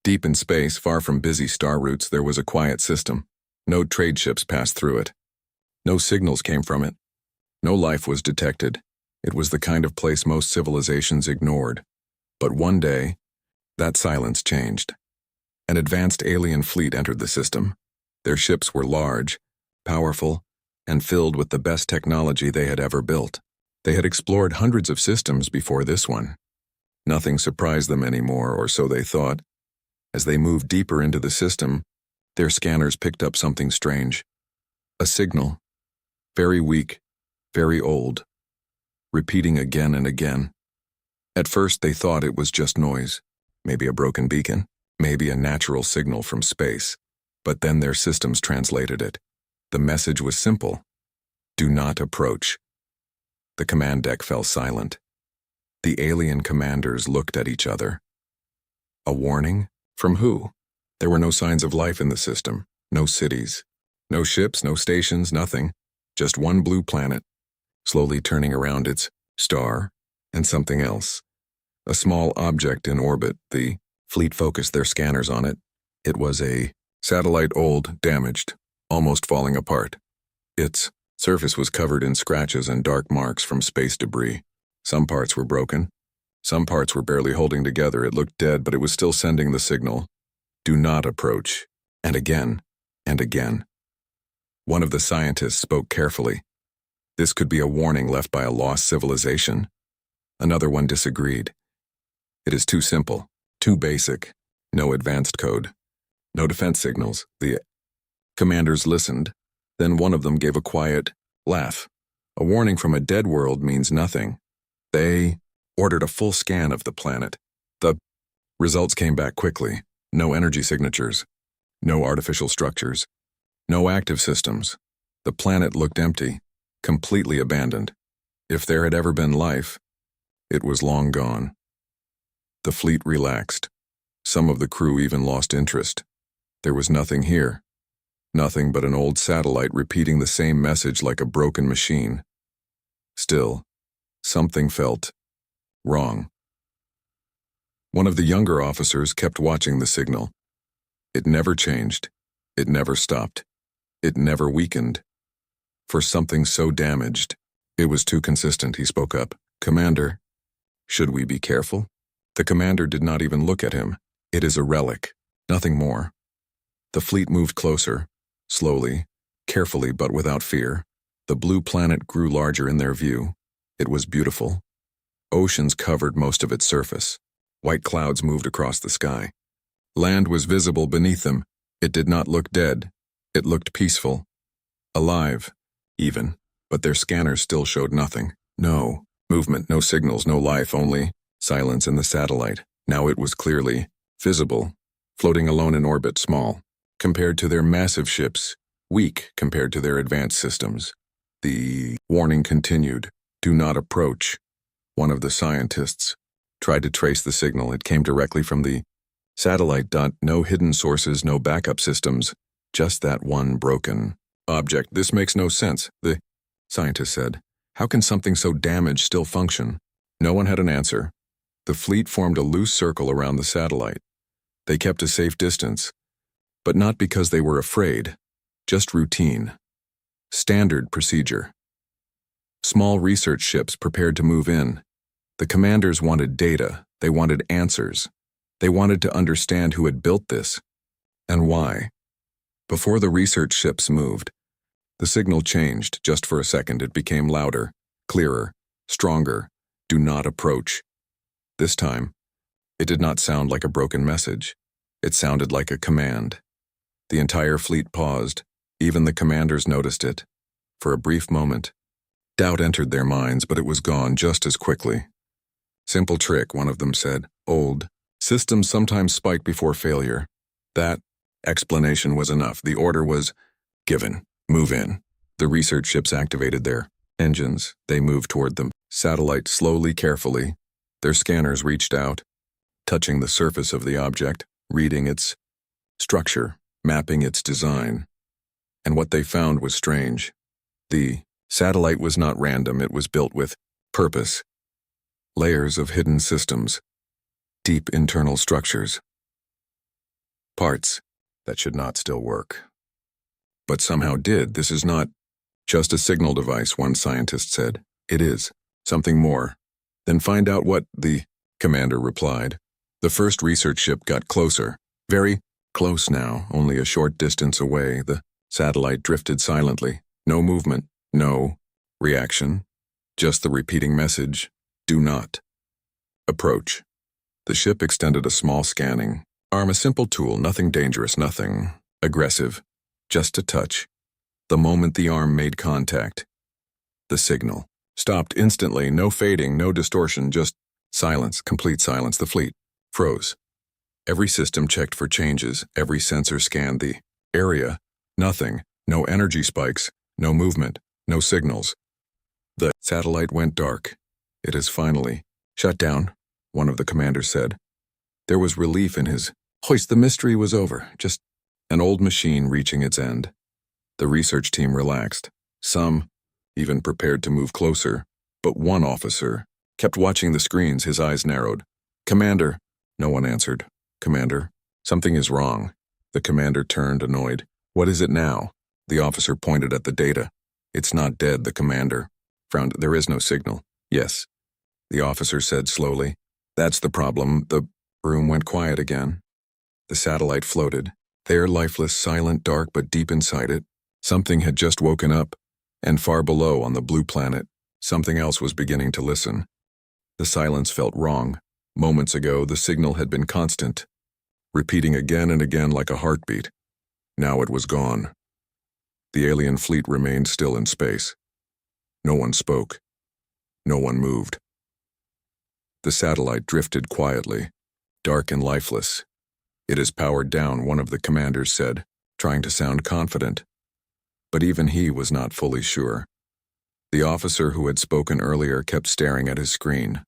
Deep in space, far from busy star routes, there was a quiet system. No trade ships passed through it. No signals came from it. No life was detected. It was the kind of place most civilizations ignored. But one day, that silence changed. An advanced alien fleet entered the system. Their ships were large, powerful, and filled with the best technology they had ever built. They had explored hundreds of systems before this one. Nothing surprised them anymore, or so they thought. As they moved deeper into the system, their scanners picked up something strange. A signal. Very weak, very old. Repeating again and again. At first they thought it was just noise. Maybe a broken beacon. Maybe a natural signal from space. But then their systems translated it. The message was simple. Do not approach. The command deck fell silent. The alien commanders looked at each other. A warning? From who? There were no signs of life in the system. No cities. No ships, no stations, nothing. Just one blue planet, slowly turning around its star and something else. A small object in orbit. The fleet focused their scanners on it. It was a satellite, old, damaged, almost falling apart. Its surface was covered in scratches and dark marks from space debris. Some parts were broken. Some parts were barely holding together. It looked dead, but it was still sending the signal. Do not approach. And again, and again. One of the scientists spoke carefully. This could be a warning left by a lost civilization. Another one disagreed. It is too simple, too basic. No advanced code. No defense signals. The commanders listened. Then one of them gave a quiet laugh. A warning from a dead world means nothing. They ordered a full scan of the planet. The results came back quickly. No energy signatures. No artificial structures. No active systems. The planet looked empty, completely abandoned. If there had ever been life, it was long gone. The fleet relaxed. Some of the crew even lost interest. There was nothing here. Nothing but an old satellite repeating the same message like a broken machine. Still, something felt wrong. One of the younger officers kept watching the signal. It never changed. It never stopped. It never weakened. For something so damaged, it was too consistent. He spoke up. Commander, should we be careful? The commander did not even look at him. It is a relic, nothing more. The fleet moved closer, slowly, carefully, but without fear. The blue planet grew larger in their view. It was beautiful. Oceans covered most of its surface. White clouds moved across the sky. Land was visible beneath them. It did not look dead. It looked peaceful. Alive, even. But their scanners still showed nothing. No movement, no signals, no life, only silence in the satellite. Now it was clearly visible, floating alone in orbit, small, compared to their massive ships, weak compared to their advanced systems. The warning continued. Do not approach. One of the scientists tried to trace the signal. It came directly from the satellite. No hidden sources, no backup systems, just that one broken object. This makes no sense, the scientist said. How can something so damaged still function? No one had an answer. The fleet formed a loose circle around the satellite. They kept a safe distance, but not because they were afraid, just routine. Standard procedure. Small research ships prepared to move in. The commanders wanted data. They wanted answers. They wanted to understand who had built this and why. Before the research ships moved, the signal changed. Just for a second, it became louder, clearer, stronger. Do not approach. This time, it did not sound like a broken message. It sounded like a command. The entire fleet paused. Even the commanders noticed it. For a brief moment, doubt entered their minds, but it was gone just as quickly. Simple trick, one of them said. Old systems sometimes spike before failure. That explanation was enough. The order was given. Move in. The research ships activated their engines. They moved toward the satellite slowly, carefully. Their scanners reached out, touching the surface of the object, reading its structure, mapping its design. And what they found was strange. The satellite was not random. It was built with purpose. Layers of hidden systems, deep internal structures. Parts that should not still work. But somehow did. This is not just a signal device, one scientist said. It is something more. Then find out what, the commander replied. The first research ship got closer. Very close now, only a short distance away. The satellite drifted silently. No movement, no reaction. Just the repeating message, do not approach. The ship extended a small scanning arm, a simple tool, nothing dangerous, nothing aggressive, just a touch. The moment the arm made contact, the signal stopped instantly, no fading, no distortion, just silence, complete silence. The fleet froze. Every system checked for changes, every sensor scanned the area. Nothing, no energy spikes, no movement, no signals. The satellite went dark. It is finally shut down, one of the commanders said. There was relief in his voice. The mystery was over, just an old machine reaching its end. The research team relaxed. Some even prepared to move closer, but one officer kept watching the screens, his eyes narrowed. Commander, no one answered. Commander, something is wrong. The commander turned, annoyed. What is it now? The officer pointed at the data. It's not dead, the commander frowned. There is no signal. Yes, the officer said slowly. That's the problem. The room went quiet again. The satellite floated. There, lifeless, silent, dark, but deep inside it, something had just woken up, and far below on the blue planet, something else was beginning to listen. The silence felt wrong. Moments ago, the signal had been constant, repeating again and again like a heartbeat. Now it was gone. The alien fleet remained still in space. No one spoke. No one moved. The satellite drifted quietly, dark and lifeless. It is powered down, one of the commanders said, trying to sound confident. But even he was not fully sure. The officer who had spoken earlier kept staring at his screen.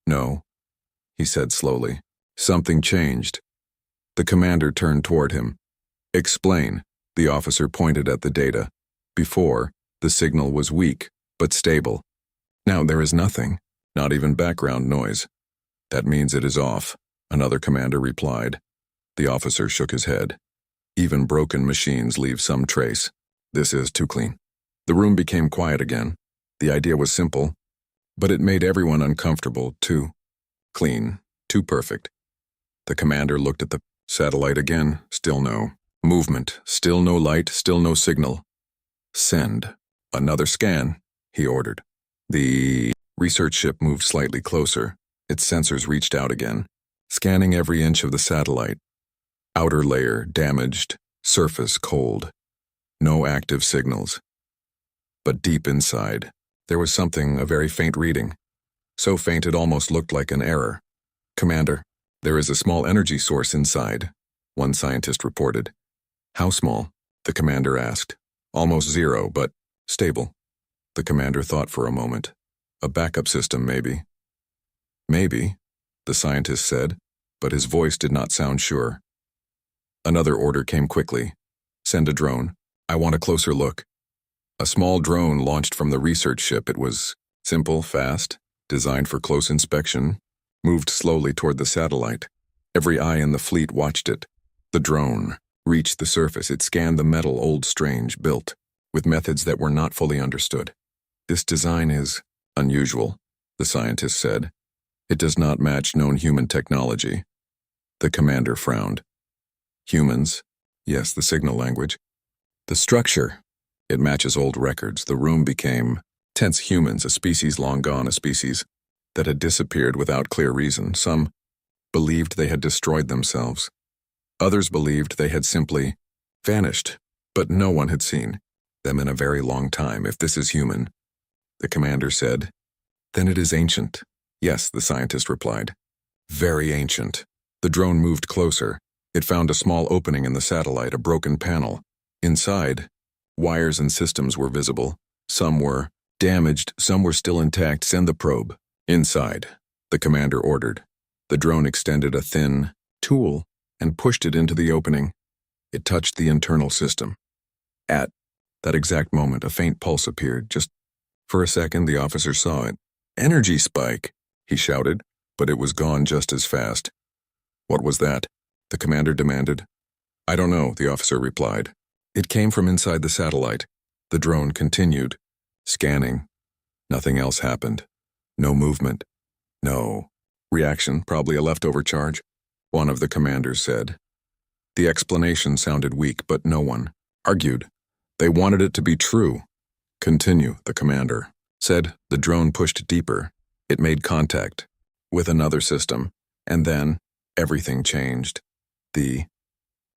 No, he said slowly. Something changed. The commander turned toward him. Explain. The officer pointed at the data. Before, the signal was weak, but stable. Now there is nothing, not even background noise. That means it is off, another commander replied. The officer shook his head. Even broken machines leave some trace. This is too clean. The room became quiet again. The idea was simple, but it made everyone uncomfortable. Too clean, too perfect. The commander looked at the satellite again. Still no movement, still no light, still no signal. Send. Another scan, he ordered. The research ship moved slightly closer. Its sensors reached out again, scanning every inch of the satellite. Outer layer damaged, surface cold. No active signals. But deep inside, there was something, a very faint reading. So faint it almost looked like an error. Commander, there is a small energy source inside, one scientist reported. How small? The commander asked. Almost zero, but stable. The commander thought for a moment. A backup system, maybe. Maybe, the scientist said, but his voice did not sound sure. Another order came quickly. Send a drone. I want a closer look. A small drone launched from the research ship. It was simple, fast, designed for close inspection, moved slowly toward the satellite. Every eye in the fleet watched it. The drone reached the surface. It scanned the metal, old, strange, built, with methods that were not fully understood. This design is unusual, the scientist said. It does not match known human technology. The commander frowned. Humans? Yes, the signal language. The structure. It matches old records. The room became tense. Humans, a species long gone, a species that had disappeared without clear reason. Some believed they had destroyed themselves. Others believed they had simply vanished, but no one had seen them in a very long time. If this is human, the commander said, then it is ancient. Yes, the scientist replied. Very ancient. The drone moved closer. It found a small opening in the satellite, a broken panel. Inside, wires and systems were visible. Some were damaged, some were still intact. Send the probe. Inside, the commander ordered. The drone extended a thin tool and pushed it into the opening. It touched the internal system. At that exact moment, a faint pulse appeared. Just for a second, the officer saw it. Energy spike, he shouted, but it was gone just as fast. What was that? the commander demanded. I don't know, the officer replied. It came from inside the satellite. The drone continued, scanning. Nothing else happened. No movement. No reaction, probably a leftover charge, one of the commanders said. The explanation sounded weak, but no one argued. They wanted it to be true. Continue, the commander said. The drone pushed deeper. It made contact with another system, and then everything changed. The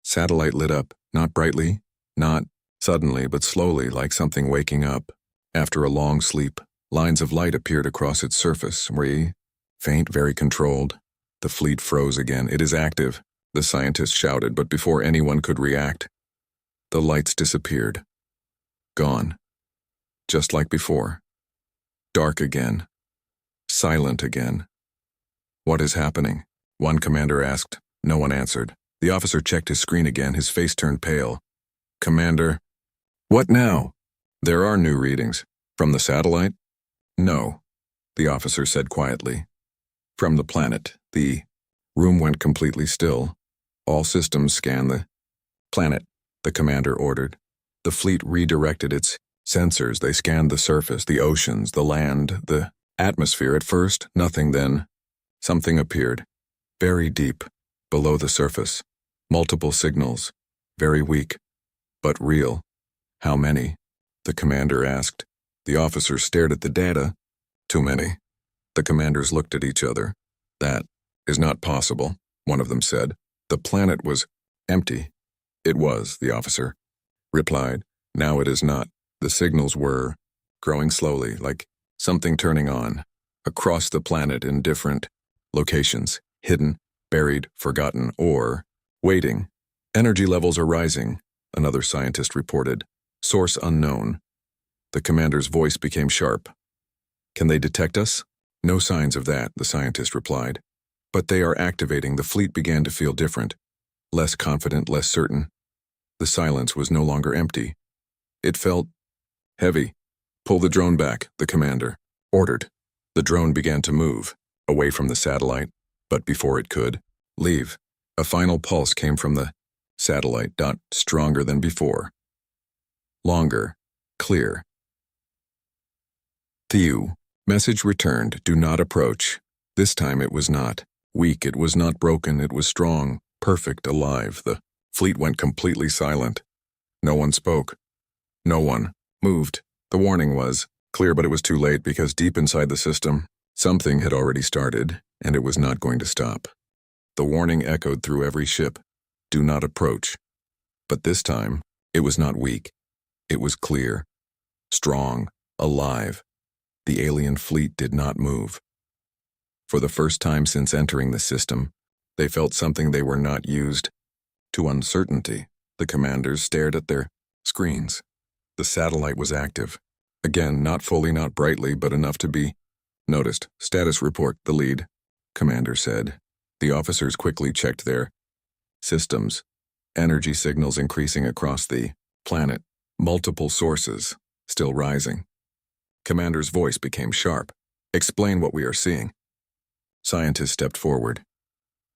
satellite lit up, not brightly, not suddenly, but slowly, like something waking up. After a long sleep, lines of light appeared across its surface, faint, very controlled. The fleet froze again. It is active, the scientist shouted, but before anyone could react, the lights disappeared. Gone. Just like before. Dark again. Silent again. What is happening? One commander asked. No one answered. The officer checked his screen again. His face turned pale. Commander. What now? There are new readings. From the satellite? No, the officer said quietly. From the planet. The room went completely still. All systems scan the planet, the commander ordered. The fleet redirected its sensors. They scanned the surface, the oceans, the land, the atmosphere. At first, nothing. Then something appeared. Very deep, below the surface. Multiple signals. Very weak, but real. How many? The commander asked. The officers stared at the data. Too many. The commanders looked at each other. That is not possible, one of them said. The planet was empty. It was, the officer replied. Now it is not. The signals were growing slowly, like something turning on, across the planet in different locations, hidden, buried, forgotten, or waiting. Energy levels are rising, another scientist reported. Source unknown. The commander's voice became sharp. Can they detect us? No signs of that, the scientist replied. But they are activating. The fleet began to feel different. Less confident, less certain. The silence was no longer empty. It felt heavy. Pull the drone back, the commander ordered. The drone began to move, away from the satellite, but before it could leave, a final pulse came from the satellite, stronger than before. Longer, clear. Thew. Message returned, do not approach. This time it was not weak, it was not broken, it was strong, perfect, alive. The fleet went completely silent. No one spoke. No one moved. The warning was clear, but it was too late because deep inside the system, something had already started, and it was not going to stop. The warning echoed through every ship. Do not approach. But this time, it was not weak. It was clear, strong, alive. The alien fleet did not move. For the first time since entering the system, they felt something they were not used to. Uncertainty. The commanders stared at their screens. The satellite was active. Again, not fully, not brightly, but enough to be noticed. Status report, the lead commander said. The officers quickly checked their systems. Energy signals increasing across the planet. Multiple sources, still rising. Commander's voice became sharp. Explain what we are seeing. Scientists stepped forward.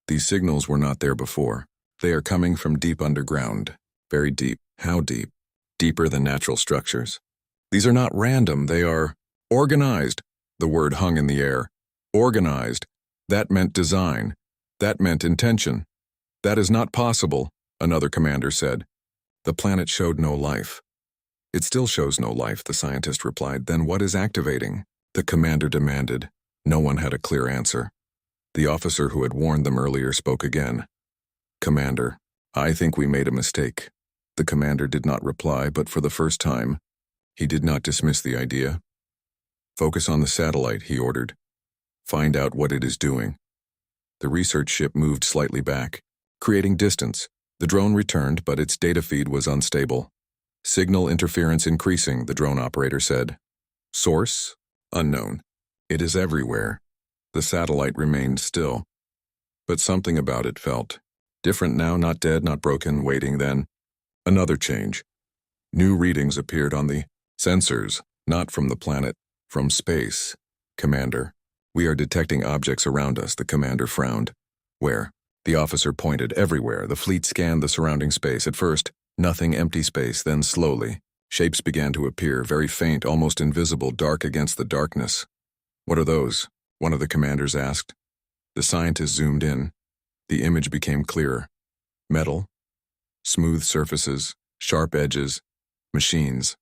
These signals were not there before. They are coming from deep underground. Very deep. How deep? Deeper than natural structures. These are not random, they are organized. The word hung in the air. Organized. That meant design. That meant intention. That is not possible, another commander said. The planet showed no life. It still shows no life, the scientist replied. Then what is activating? The commander demanded. No one had a clear answer. The officer who had warned them earlier spoke again. Commander, I think we made a mistake. The commander did not reply, but for the first time, he did not dismiss the idea. Focus on the satellite, he ordered. Find out what it is doing. The research ship moved slightly back, creating distance. The drone returned, but its data feed was unstable. Signal interference increasing, the drone operator said. Source? Unknown. It is everywhere. The satellite remained still. But something about it felt different now, not dead, not broken, waiting. Then another change. New readings appeared on the sensors, not from the planet, from space. Commander, we are detecting objects around us, the commander frowned. Where? The officer pointed everywhere. The fleet scanned the surrounding space. At first, nothing, empty space. Then slowly, shapes began to appear, very faint, almost invisible, dark against the darkness. "What are those?" one of the commanders asked. The scientist zoomed in. The image became clearer. Metal, smooth surfaces, sharp edges, machines.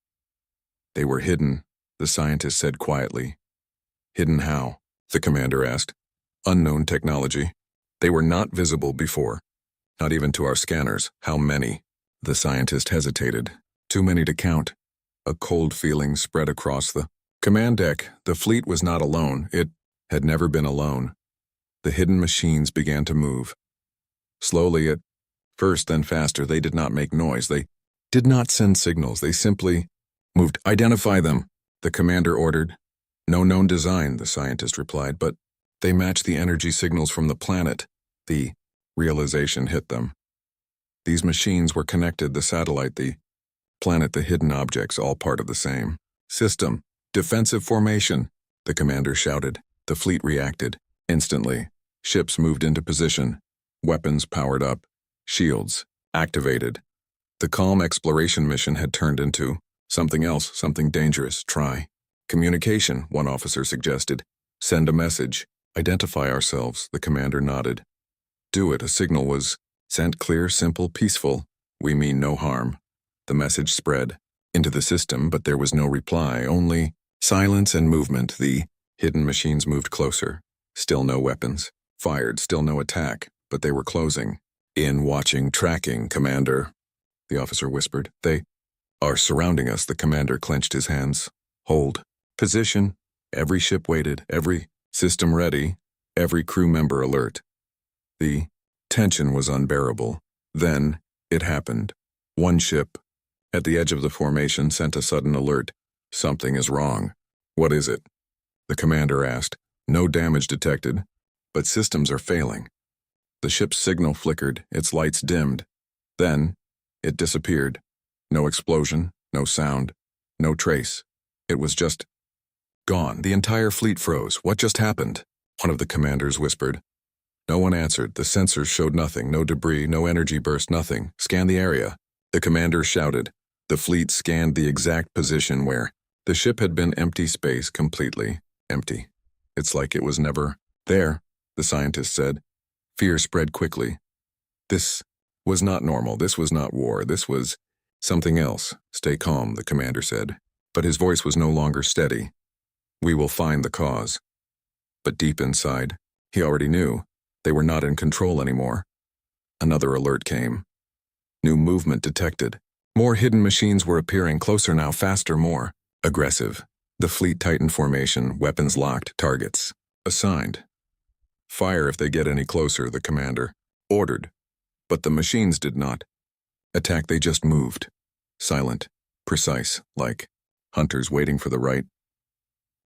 "They were hidden," the scientist said quietly. "Hidden how?" the commander asked. "Unknown technology. They were not visible before. Not even to our scanners." "How many?" The scientist hesitated. "Too many to count." A cold feeling spread across the command deck. The fleet was not alone. It had never been alone. The hidden machines began to move. Slowly at first, then faster. They did not make noise. They did not send signals. They simply moved. "Identify them," the commander ordered. "No known design," the scientist replied, "but they match the energy signals from the planet." The realization hit them. These machines were connected, the satellite, the planet, the hidden objects, all part of the same system. "Defensive formation," the commander shouted. The fleet reacted. Instantly, ships moved into position. Weapons powered up. Shields activated. The calm exploration mission had turned into something else, something dangerous. "Try communication," one officer suggested. "Send a message. Identify ourselves," the commander nodded. "Do it." A signal was sent, clear, simple, peaceful. "We mean no harm." The message spread into the system, but there was no reply, only silence and movement. The hidden machines moved closer. Still no weapons. Fired, still no attack, but they were closing. "In, watching, tracking, Commander," the officer whispered. "They are surrounding us." The commander clenched his hands. "Hold position." Every ship waited, every system ready, every crew member alert. The tension was unbearable. Then it happened. One ship, at the edge of the formation, sent a sudden alert. "Something is wrong." "What is it?" the commander asked. "No damage detected, but systems are failing." The ship's signal flickered, its lights dimmed. Then it disappeared. No explosion, no sound, no trace. It was just gone. The entire fleet froze. "What just happened?" one of the commanders whispered. No one answered. The sensors showed nothing, no debris, no energy burst, nothing. "Scan the area," the commander shouted. The fleet scanned the exact position where the ship had been. Empty space, completely empty. "It's like it was never there," the scientist said. Fear spread quickly. This was not normal. This was not war. This was something else. "Stay calm," the commander said. But his voice was no longer steady. "We will find the cause." But deep inside, he already knew. They were not in control anymore. Another alert came. New movement detected. More hidden machines were appearing, closer now, faster, more aggressive. The fleet tightened formation, weapons locked, targets assigned. "Fire if they get any closer," the commander ordered. But the machines did not attack, they just moved. Silent, precise, like hunters waiting for the right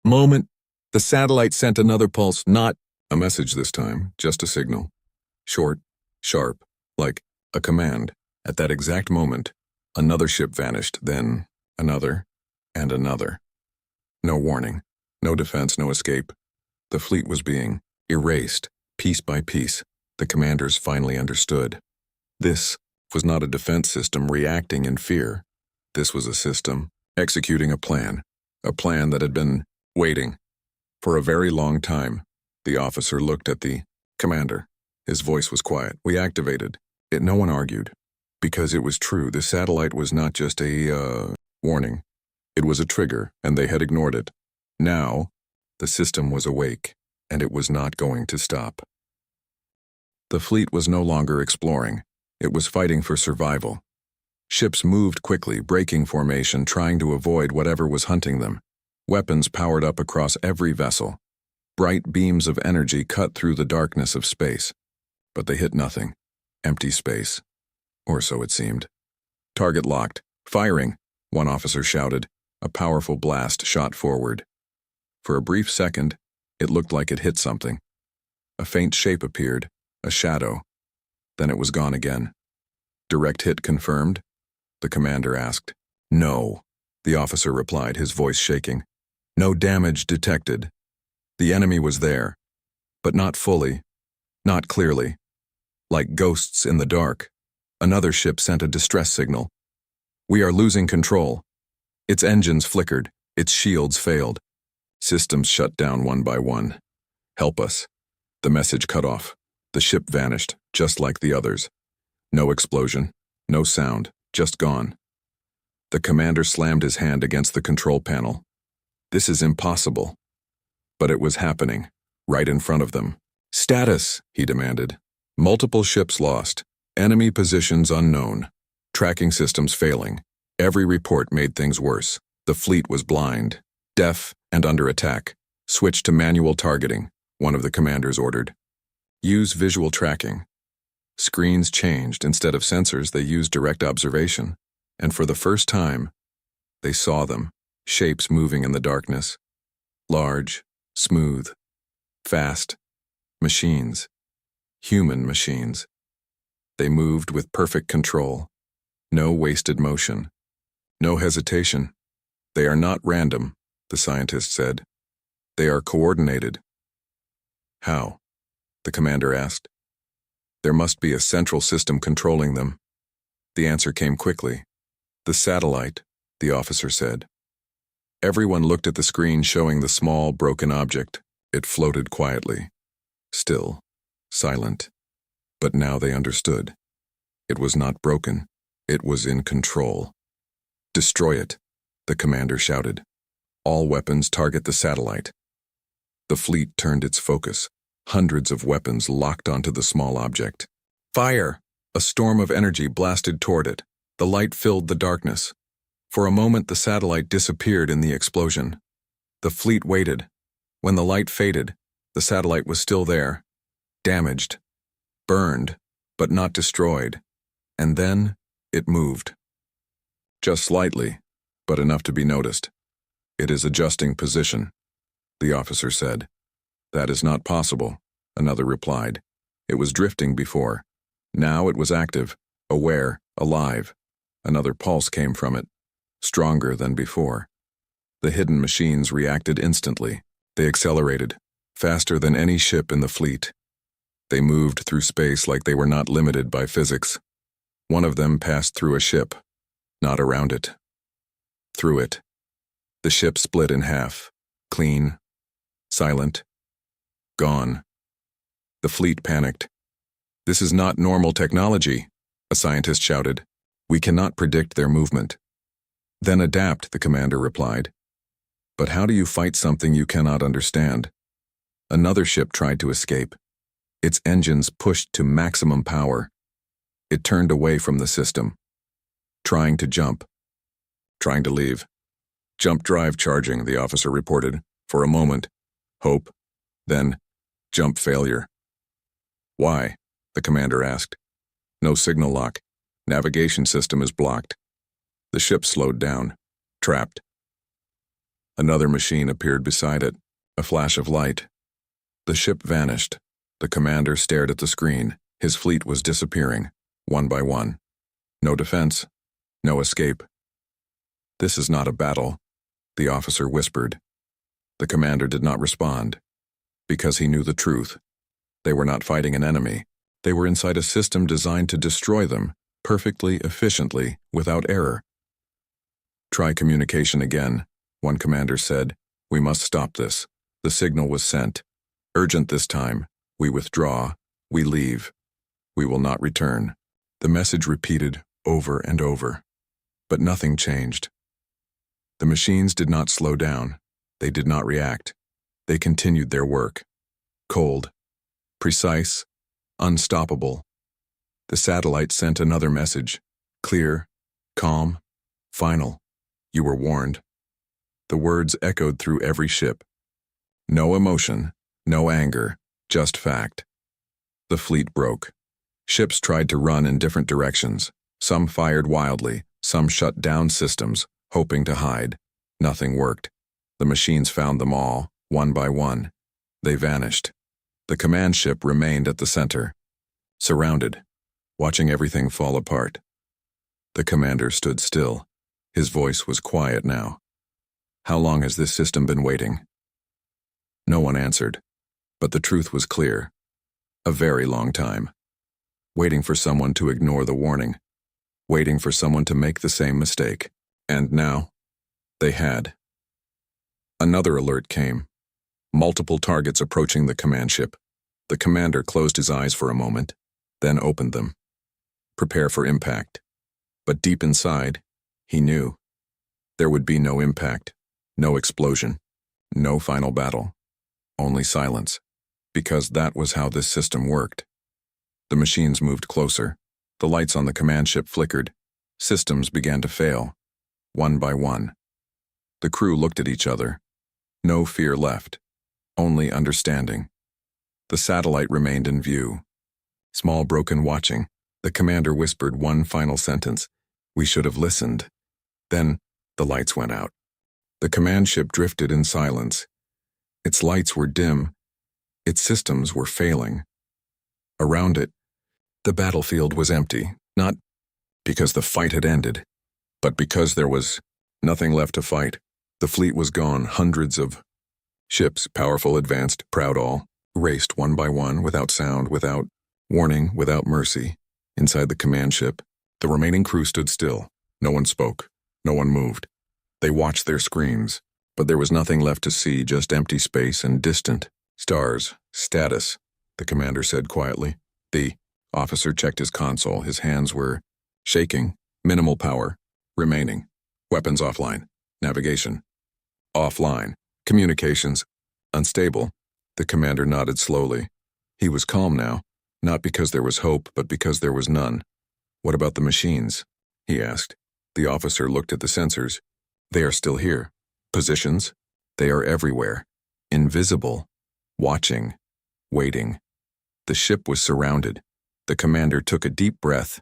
moment. The satellite sent another pulse, not a message this time, just a signal. Short, sharp, like a command. At that exact moment, another ship vanished, then another, and another. No warning, no defense, no escape. The fleet was being erased, piece by piece. The commanders finally understood. This was not a defense system reacting in fear. This was a system executing a plan that had been waiting for a very long time. The officer looked at the commander. His voice was quiet. "We activated it." No one argued. Because it was true. The satellite was not just a warning. It was a trigger, and they had ignored it. Now, the system was awake, and it was not going to stop. The fleet was no longer exploring. It was fighting for survival. Ships moved quickly, breaking formation, trying to avoid whatever was hunting them. Weapons powered up across every vessel. Bright beams of energy cut through the darkness of space. But they hit nothing. Empty space. Or so it seemed. "Target locked. Firing," one officer shouted. A powerful blast shot forward. For a brief second, it looked like it hit something. A faint shape appeared, a shadow. Then it was gone again. "Direct hit confirmed?" the commander asked. "No," the officer replied, his voice shaking. "No damage detected. The enemy was there, but not fully, not clearly." Like ghosts in the dark. Another ship sent a distress signal. We are losing control. Its engines flickered, its shields failed. Systems shut down one by one. Help us. The message cut off. The ship vanished, just like the others. No explosion, no sound, just gone. The commander slammed his hand against the control panel. This is impossible. But it was happening, right in front of them. Status, he demanded. Multiple ships lost. Enemy positions unknown. Tracking systems failing. Every report made things worse. The fleet was blind, deaf, and under attack. Switch to manual targeting, one of the commanders ordered. Use visual tracking. Screens changed. Instead of sensors, they used direct observation. And for the first time, they saw them, shapes moving in the darkness. Large, smooth, fast. Machines. Human machines. They moved with perfect control. No wasted motion. No hesitation. They are not random, the scientist said. They are coordinated. How? The commander asked. There must be a central system controlling them. The answer came quickly. The satellite, the officer said. Everyone looked at the screen showing the small, broken object. It floated quietly. Still. Silent. But now they understood. It was not broken. It was in control. Destroy it, the commander shouted. All weapons target the satellite. The fleet turned its focus. Hundreds of weapons locked onto the small object. Fire! A storm of energy blasted toward it. The light filled the darkness. For a moment, the satellite disappeared in the explosion. The fleet waited. When the light faded, the satellite was still there. Damaged. Burned, but not destroyed. And then, it moved. Just slightly, but enough to be noticed. It is adjusting position, the officer said. That is not possible, another replied. It was drifting before. Now it was active, aware, alive. Another pulse came from it, stronger than before. The hidden machines reacted instantly. They accelerated, faster than any ship in the fleet. They moved through space like they were not limited by physics. One of them passed through a ship, not around it. Through it. The ship split in half, clean, silent, gone. The fleet panicked. This is not normal technology, a scientist shouted. We cannot predict their movement. Then adapt, the commander replied. But how do you fight something you cannot understand? Another ship tried to escape. Its engines pushed to maximum power. It turned away from the system. Trying to jump. Trying to leave. Jump drive charging, the officer reported. For a moment. Hope. Then, jump failure. Why? The commander asked. No signal lock. Navigation system is blocked. The ship slowed down. Trapped. Another machine appeared beside it. A flash of light. The ship vanished. The commander stared at the screen. His fleet was disappearing, one by one. No defense. No escape. This is not a battle, the officer whispered. The commander did not respond. Because he knew the truth. They were not fighting an enemy. They were inside a system designed to destroy them, perfectly, efficiently, without error. Try communication again, one commander said. We must stop this. The signal was sent. Urgent this time. We withdraw. We leave. We will not return. The message repeated over and over. But nothing changed. The machines did not slow down. They did not react. They continued their work. Cold. Precise. Unstoppable. The satellite sent another message. Clear. Calm. Final. You were warned. The words echoed through every ship. No emotion. No anger. Just fact. The fleet broke. Ships tried to run in different directions. Some fired wildly. Some shut down systems, hoping to hide. Nothing worked. The machines found them all, one by one. They vanished. The command ship remained at the center, surrounded, watching everything fall apart. The commander stood still. His voice was quiet now. How long has this system been waiting? No one answered, but the truth was clear. A very long time. waiting for someone to ignore the warning, waiting for someone to make the same mistake. And now, they had. Another alert came. Multiple targets approaching the command ship. The commander closed his eyes for a moment, then opened them. Prepare for impact. But deep inside, he knew. There would be no impact, no explosion, no final battle. Only silence. Because that was how this system worked. The machines moved closer. The lights on the command ship flickered. Systems began to fail, one by one. The crew looked at each other. No fear left, only understanding. The satellite remained in view. Small broken watching, the commander whispered one final sentence. We should have listened. Then, the lights went out. The command ship drifted in silence. Its lights were dim. Its systems were failing. Around it, the battlefield was empty, not because the fight had ended, but because there was nothing left to fight. The fleet was gone. Hundreds of ships, powerful, advanced, proud all, raced one by one, without sound, without warning, without mercy. Inside the command ship, the remaining crew stood still. No one spoke. No one moved. They watched their screens, but there was nothing left to see, just empty space and distant stars. Status, the commander said quietly. The officer checked his console. His hands were shaking. Minimal power remaining. Weapons offline. Navigation offline. Communications unstable. The commander nodded slowly. He was calm now, not because there was hope, but because there was none. What about the machines? He asked. The officer looked at the sensors. They are still here. Positions? They are everywhere. Invisible. Watching. Waiting. The ship was surrounded. The commander took a deep breath.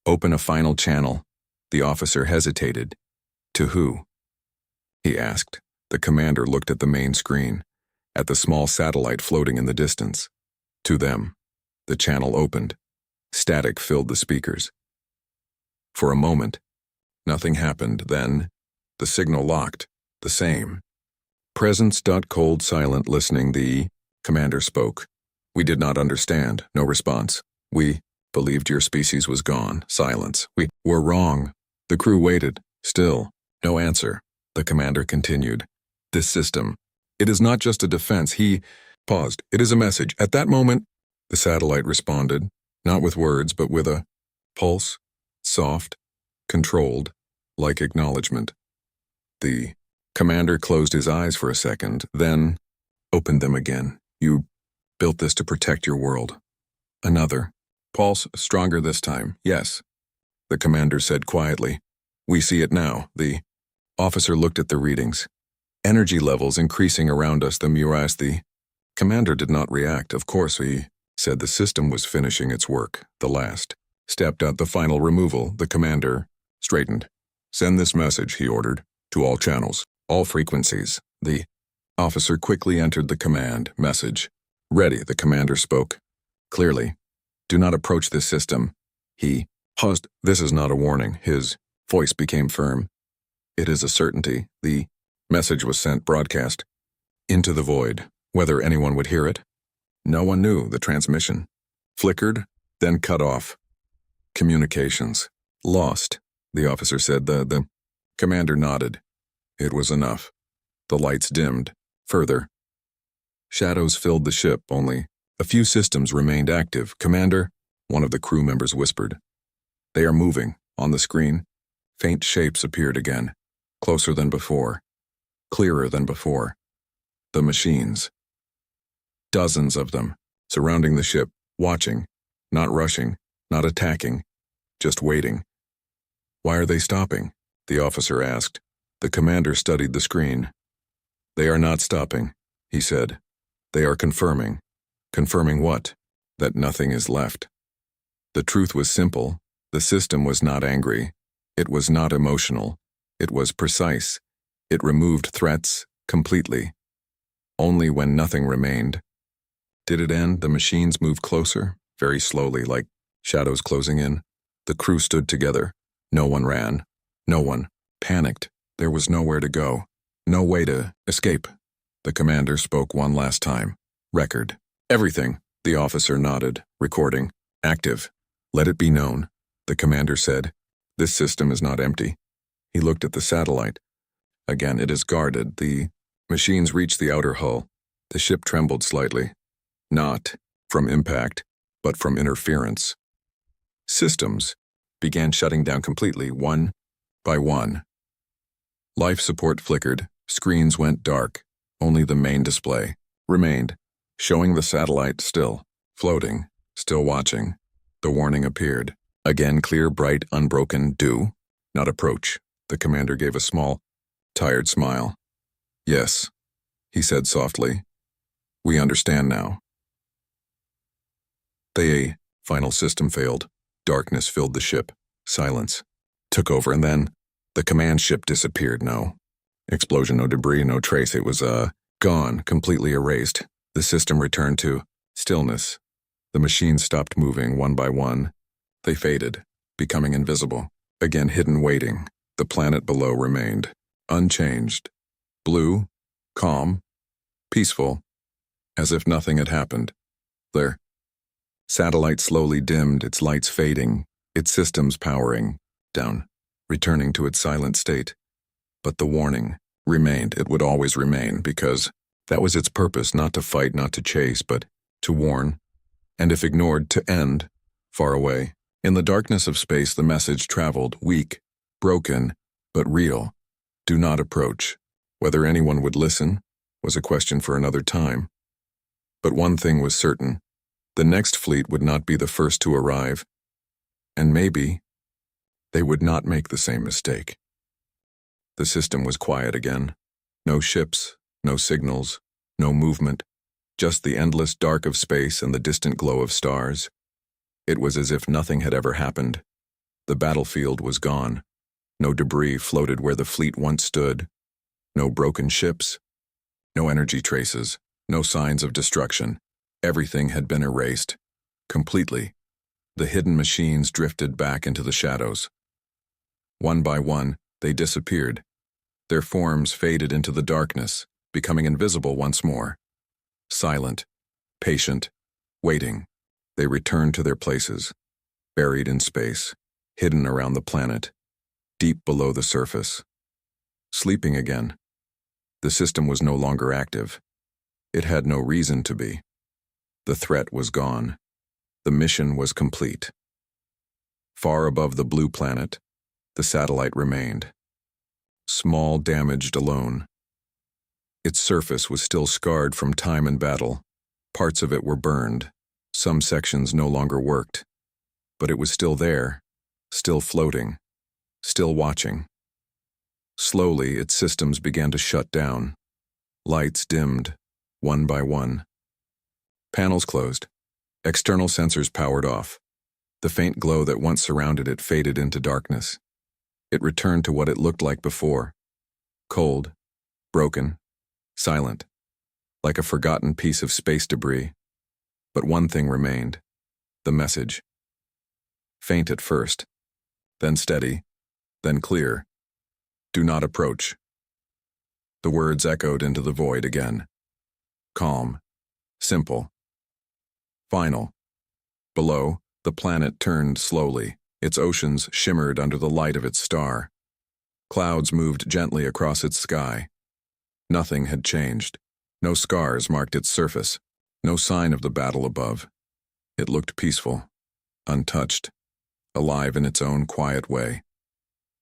Open a final channel. The officer hesitated. To who? He asked. The commander looked at the main screen, at the small satellite floating in the distance. To them. The channel opened. Static filled the speakers. For a moment, nothing happened. Then, the signal locked. The same. Presence. Cold, silent, listening. The commander spoke. We did not understand. No response. We believed your species was gone. Silence. We were wrong. The crew waited. Still, no answer. The commander continued. This system. It is not just a defense. He paused. It is a message. At that moment, the satellite responded, not with words, but with a pulse, soft, controlled, like acknowledgement. The commander closed his eyes for a second, then opened them again. You built this to protect your world. Another. Pulse, stronger this time. Yes. The commander said quietly. We see it now. The officer looked at the readings. Energy levels increasing around us. The Muras. The commander did not react. Of course, he said the system was finishing its work. The last. Stepped out the final removal. The commander straightened. Send this message, he ordered, to all channels, all frequencies. The officer quickly entered the command message. Ready, the commander spoke. Clearly. Do not approach this system. He paused. This is not a warning. His voice became firm. It is a certainty. The message was sent broadcast into the void. Whether anyone would hear it? No one knew. The transmission flickered, then cut off. Communications lost, the officer said. The commander nodded. It was enough. The lights dimmed. Further. Shadows filled the ship. Only a few systems remained active. Commander, one of the crew members whispered. They are moving. On the screen, faint shapes appeared again. Closer than before. Clearer than before. The machines. Dozens of them, surrounding the ship, watching, not rushing, not attacking, just waiting. Why are they stopping? The officer asked. The commander studied the screen. They are not stopping, he said. They are confirming. Confirming what? That nothing is left. The truth was simple. The system was not angry. It was not emotional. It was precise. It removed threats completely. Only when nothing remained. Did it end? The machines moved closer, very slowly, like shadows closing in. The crew stood together. No one ran. No one panicked. There was nowhere to go. No way to escape. The commander spoke one last time. Record. Everything. The officer nodded. Recording. Active. Let it be known, the commander said. This system is not empty. He looked at the satellite. Again, it is guarded. The machines reached the outer hull. The ship trembled slightly. Not from impact, but from interference. Systems began shutting down completely, one by one. Life support flickered. Screens went dark. Only the main display remained, showing the satellite still, floating, still watching. The warning appeared. Again, clear, bright, unbroken. Do not approach. The commander gave a small, tired smile. Yes, he said softly. We understand now. The final system failed. Darkness filled the ship. Silence took over, and then the command ship disappeared. No explosion, no debris, no trace. It was, gone, completely erased. The system returned to stillness. The machines stopped moving one by one. They faded, becoming invisible. Again hidden, waiting. The planet below remained unchanged. Blue, calm, peaceful, as if nothing had happened. Their satellite slowly dimmed, its lights fading, its systems powering down, returning to its silent state. But the warning remained. It would always remain, because that was its purpose, not to fight, not to chase, but to warn, and if ignored, to end, far away. In the darkness of space, the message traveled, weak, broken, but real. Do not approach. Whether anyone would listen was a question for another time. But one thing was certain. The next fleet would not be the first to arrive, and maybe they would not make the same mistake. The system was quiet again. No ships, no signals, no movement, just the endless dark of space and the distant glow of stars. It was as if nothing had ever happened. The battlefield was gone. No debris floated where the fleet once stood. No broken ships. No energy traces. No signs of destruction. Everything had been erased. Completely. The hidden machines drifted back into the shadows. One by one, they disappeared. Their forms faded into the darkness, becoming invisible once more. Silent, patient, waiting, they returned to their places, buried in space, hidden around the planet, deep below the surface. Sleeping again. The system was no longer active. It had no reason to be. The threat was gone. The mission was complete. Far above the blue planet, the satellite remained. Small, damaged alone. Its surface was still scarred from time and battle. Parts of it were burned. Some sections no longer worked. But it was still there, still floating, still watching. Slowly, its systems began to shut down. Lights dimmed, one by one. Panels closed. External sensors powered off. The faint glow that once surrounded it faded into darkness. It returned to what it looked like before. Cold, broken, silent, like a forgotten piece of space debris. But one thing remained, the message. Faint at first, then steady, then clear. Do not approach. The words echoed into the void again. Calm, simple, final. Below, the planet turned slowly. Its oceans shimmered under the light of its star. Clouds moved gently across its sky. Nothing had changed. No scars marked its surface. No sign of the battle above. It looked peaceful, untouched, alive in its own quiet way.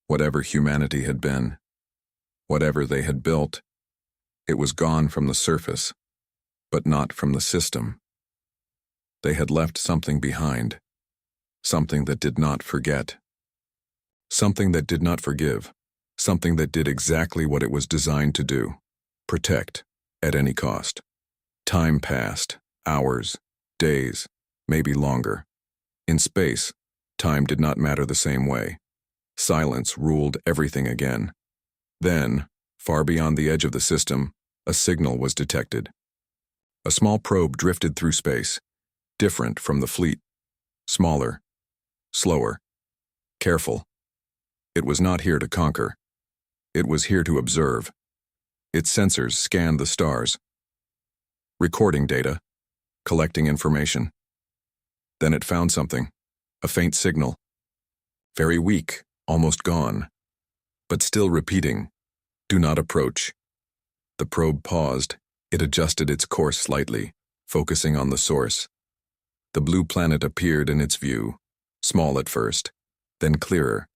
Whatever humanity had been, whatever they had built, it was gone from the surface, but not from the system. They had left something behind, something that did not forget, something that did not forgive, something that did exactly what it was designed to do, protect at any cost. Time passed, hours, days, maybe longer. In space, time did not matter the same way. Silence ruled everything again. Then, far beyond the edge of the system, a signal was detected. A small probe drifted through space, different from the fleet, smaller, slower, careful. It was not here to conquer. It was here to observe. Its sensors scanned the stars, recording data, collecting information. Then it found something, A faint signal. Very weak, almost gone. But still repeating, "Do not approach." The probe paused. It adjusted its course slightly, focusing on the source. The blue planet appeared in its view, small at first, then clearer.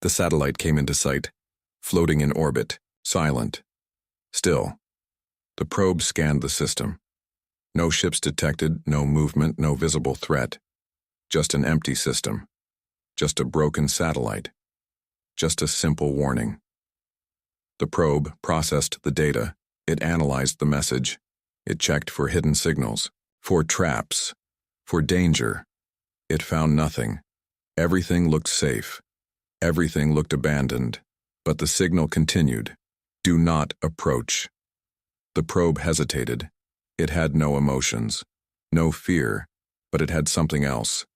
The satellite came into sight, floating in orbit, silent. Still. The probe scanned the system. No ships detected, no movement, no visible threat. Just an empty system. Just a broken satellite. Just a simple warning. The probe processed the data. It analyzed the message. It checked for hidden signals, for traps, for danger. It found nothing. Everything looked safe. Everything looked abandoned. But the signal continued. Do not approach. The probe hesitated. It had no emotions, no fear, but it had something else.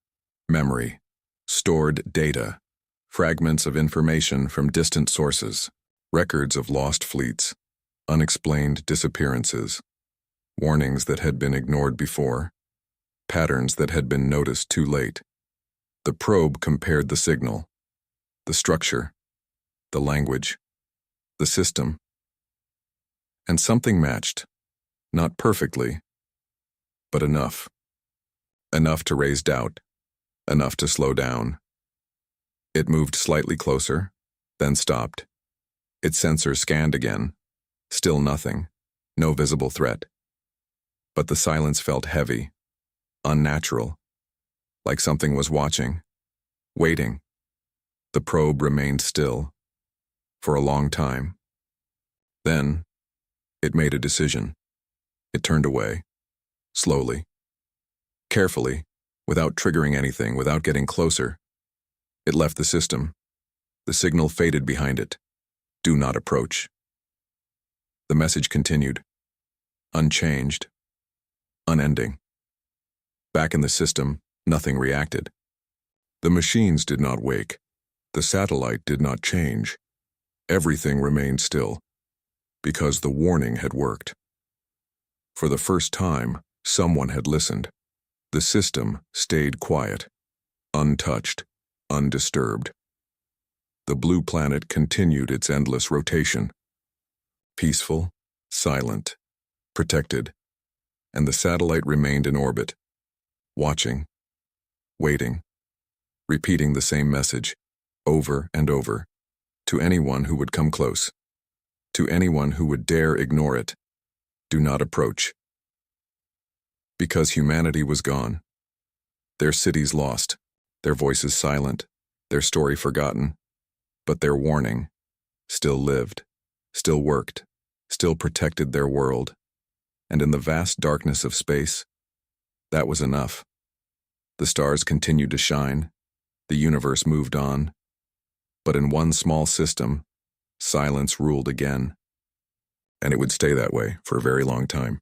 Memory. Stored data. Fragments of information from distant sources. Records of lost fleets. Unexplained disappearances. Warnings that had been ignored before. Patterns that had been noticed too late. The probe compared the signal. The structure. The language. The system. And something matched. Not perfectly, but enough. Enough to raise doubt. Enough to slow down. It moved slightly closer, then stopped. Its sensors scanned again. Still nothing. No visible threat. But the silence felt heavy, unnatural, like something was watching, waiting. The probe remained still, for a long time. Then, it made a decision. It turned away, slowly, carefully, without triggering anything, without getting closer. It left the system. The signal faded behind it. Do not approach. The message continued, unchanged, unending. Back in the system, nothing reacted. The machines did not wake. The satellite did not change. Everything remained still, because the warning had worked. For the first time, someone had listened. The system stayed quiet, untouched, undisturbed. The blue planet continued its endless rotation. Peaceful, silent, protected, and the satellite remained in orbit, watching, waiting, repeating the same message, over and over, to anyone who would come close, to anyone who would dare ignore it. Do not approach. Because humanity was gone, their cities lost, their voices silent, their story forgotten, but their warning still lived, still worked, still protected their world. And in the vast darkness of space, that was enough. The stars continued to shine, the universe moved on, but in one small system, silence ruled again. And it would stay that way for a very long time.